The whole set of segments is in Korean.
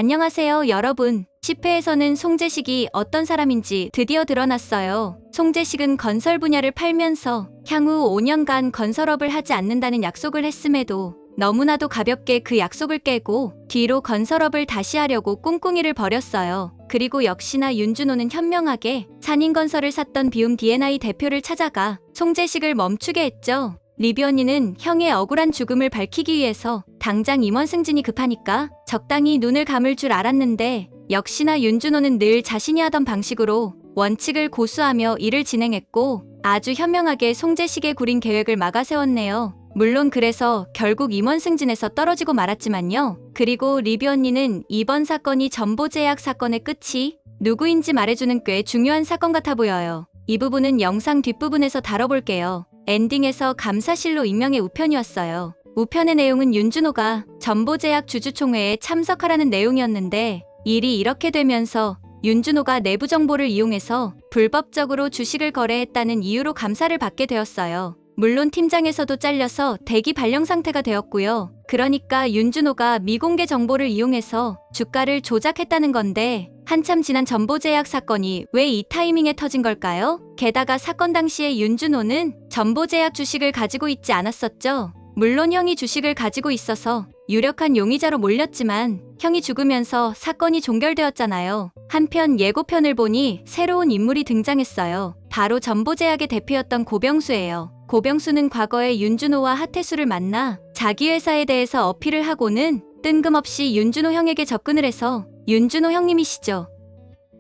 안녕하세요, 여러분. 10회에서는 송재식이 어떤 사람인지 드디어 드러났어요. 송재식은 건설 분야를 팔면서 향후 5년간 건설업을 하지 않는다는 약속을 했음에도 너무나도 가볍게 그 약속을 깨고 뒤로 건설업을 다시 하려고 꿍꿍이를 벌였어요. 그리고 역시나 윤준호는 현명하게 산인건설을 샀던 비움 D&I 대표를 찾아가 송재식을 멈추게 했죠. 리비 언니는 형의 억울한 죽음을 밝히기 위해서 당장 임원 승진이 급하니까 적당히 눈을 감을 줄 알았는데 역시나 윤준호는 늘 자신이 하던 방식으로 원칙을 고수하며 일을 진행했고 아주 현명하게 송재식의 구린 계획을 막아세웠네요. 물론 그래서 결국 임원 승진에서 떨어지고 말았지만요. 그리고 리비 언니는 이번 사건이 전보제약 사건의 끝이 누구인지 말해주는 꽤 중요한 사건 같아 보여요. 이 부분은 영상 뒷부분에서 다뤄볼게요. 엔딩에서 감사실로 임명의 우편이었어요. 우편의 내용은 윤준호가 전보제약 주주총회에 참석하라는 내용이었는데 일이 이렇게 되면서 윤준호가 내부 정보를 이용해서 불법적으로 주식을 거래했다는 이유로 감사를 받게 되었어요. 물론 팀장에서도 잘려서 대기 발령 상태가 되었고요. 그러니까 윤준호가 미공개 정보를 이용해서 주가를 조작했다는 건데 한참 지난 전보제약 사건이 왜 이 타이밍에 터진 걸까요? 게다가 사건 당시에 윤준호는 전보제약 주식을 가지고 있지 않았었죠. 물론 형이 주식을 가지고 있어서 유력한 용의자로 몰렸지만 형이 죽으면서 사건이 종결되었잖아요. 한편 예고편을 보니 새로운 인물이 등장했어요. 바로 전보제약의 대표였던 고병수예요. 고병수는 과거에 윤준호와 하태수를 만나 자기 회사에 대해서 어필을 하고는 뜬금없이 윤준호 형에게 접근을 해서 윤준호 형님이시죠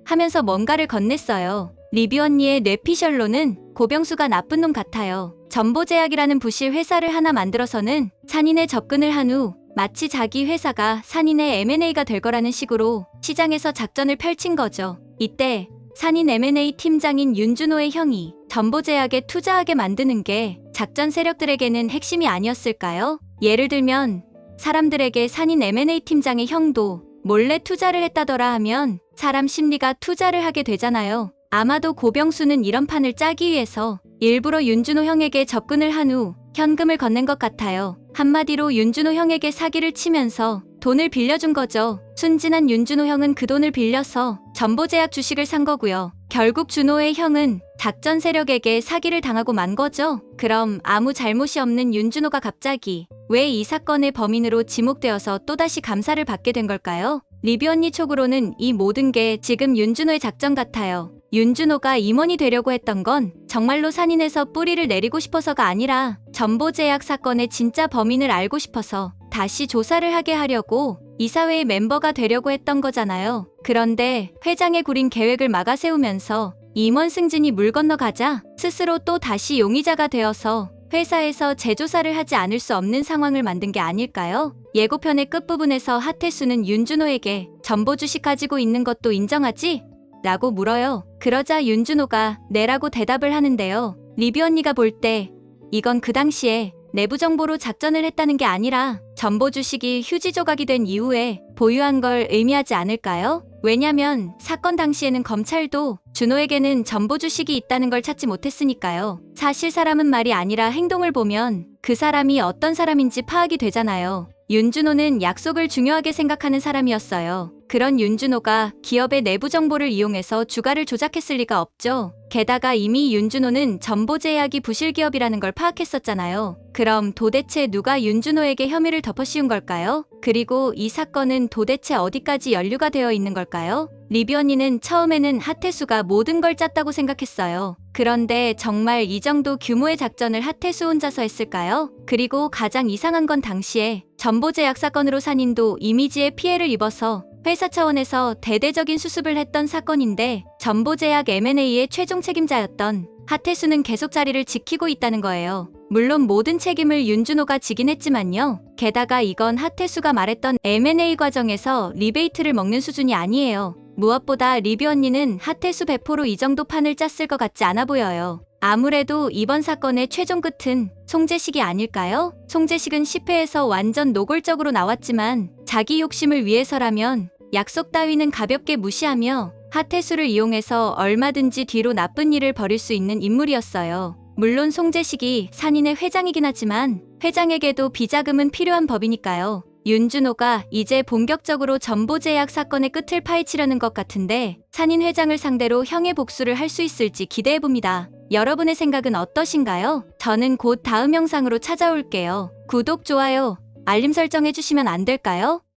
하면서 뭔가를 건넸어요. 리비 언니의 뇌피셜로는 고병수가 나쁜 놈 같아요. 전보제약이라는 부실 회사를 하나 만들어서는 산인에 접근을 한 후 마치 자기 회사가 산인의 M&A가 될 거라는 식으로 시장에서 작전을 펼친 거죠. 이때 산인 M&A 팀장인 윤준호의 형이 전보제약에 투자하게 만드는 게 작전 세력들에게는 핵심이 아니었을까요? 예를 들면 사람들에게 산인 M&A 팀장의 형도 몰래 투자를 했다더라 하면 사람 심리가 투자를 하게 되잖아요. 아마도 고병수는 이런 판을 짜기 위해서 일부러 윤준호 형에게 접근을 한 후 현금을 건넨 것 같아요. 한마디로 윤준호 형에게 사기를 치면서 돈을 빌려준 거죠. 순진한 윤준호 형은 그 돈을 빌려서 전보제약 주식을 산 거고요. 결국 준호의 형은 작전 세력에게 사기를 당하고 만 거죠. 그럼 아무 잘못이 없는 윤준호가 갑자기 왜 이 사건의 범인으로 지목되어서 또다시 감사를 받게 된 걸까요? 리비 언니 촉으로는 이 모든 게 지금 윤준호의 작전 같아요. 윤준호가 임원이 되려고 했던 건 정말로 산인에서 뿌리를 내리고 싶어서가 아니라 전보제약 사건의 진짜 범인을 알고 싶어서 다시 조사를 하게 하려고 이사회의 멤버가 되려고 했던 거잖아요. 그런데 회장의 구린 계획을 막아세우면서 임원 승진이 물 건너가자 스스로 또 다시 용의자가 되어서 회사에서 재조사를 하지 않을 수 없는 상황을 만든 게 아닐까요? 예고편의 끝부분에서 하태수는 윤준호에게 전보 주식 가지고 있는 것도 인정하지? 라고 물어요. 그러자 윤준호가 네라고 대답을 하는데요. 리비 언니가 볼 때 이건 그 당시에 내부 정보로 작전을 했다는 게 아니라 전보 주식이 휴지 조각이 된 이후에 보유한 걸 의미하지 않을까요? 왜냐면 사건 당시에는 검찰도 준호에게는 전보 주식이 있다는 걸 찾지 못했으니까요. 사실 사람은 말이 아니라 행동을 보면 그 사람이 어떤 사람인지 파악이 되잖아요. 윤준호는 약속을 중요하게 생각하는 사람이었어요. 그런 윤준호가 기업의 내부 정보를 이용해서 주가를 조작했을 리가 없죠. 게다가 이미 윤준호는 전보제약이 부실 기업이라는 걸 파악했었잖아요. 그럼 도대체 누가 윤준호에게 혐의를 덮어씌운 걸까요? 그리고 이 사건은 도대체 어디까지 연루가 되어 있는 걸까요? 리비 언니는 처음에는 하태수가 모든 걸 짰다고 생각했어요. 그런데 정말 이 정도 규모의 작전을 하태수 혼자서 했을까요? 그리고 가장 이상한 건 당시에 전보제약 사건으로 산인도 이미지에 피해를 입어서 회사 차원에서 대대적인 수습을 했던 사건인데 전보제약 M&A의 최종 책임자였던 하태수는 계속 자리를 지키고 있다는 거예요. 물론 모든 책임을 윤준호가 지긴 했지만요. 게다가 이건 하태수가 말했던 M&A 과정에서 리베이트를 먹는 수준이 아니에요. 무엇보다 리비 언니는 하태수 배포로 이 정도 판을 짰을 것 같지 않아 보여요. 아무래도 이번 사건의 최종 끝은 송재식이 아닐까요? 송재식은 10회에서 완전 노골적으로 나왔지만 자기 욕심을 위해서라면 약속 따위는 가볍게 무시하며 하태수를 이용해서 얼마든지 뒤로 나쁜 일을 벌일 수 있는 인물이었어요. 물론 송재식이 산인의 회장이긴 하지만 회장에게도 비자금은 필요한 법이니까요. 윤준호가 이제 본격적으로 전보제약 사건의 끝을 파헤치려는 것 같은데 산인 회장을 상대로 형의 복수를 할 수 있을지 기대해봅니다. 여러분의 생각은 어떠신가요? 저는 곧 다음 영상으로 찾아올게요. 구독, 좋아요, 알림 설정해주시면 안 될까요?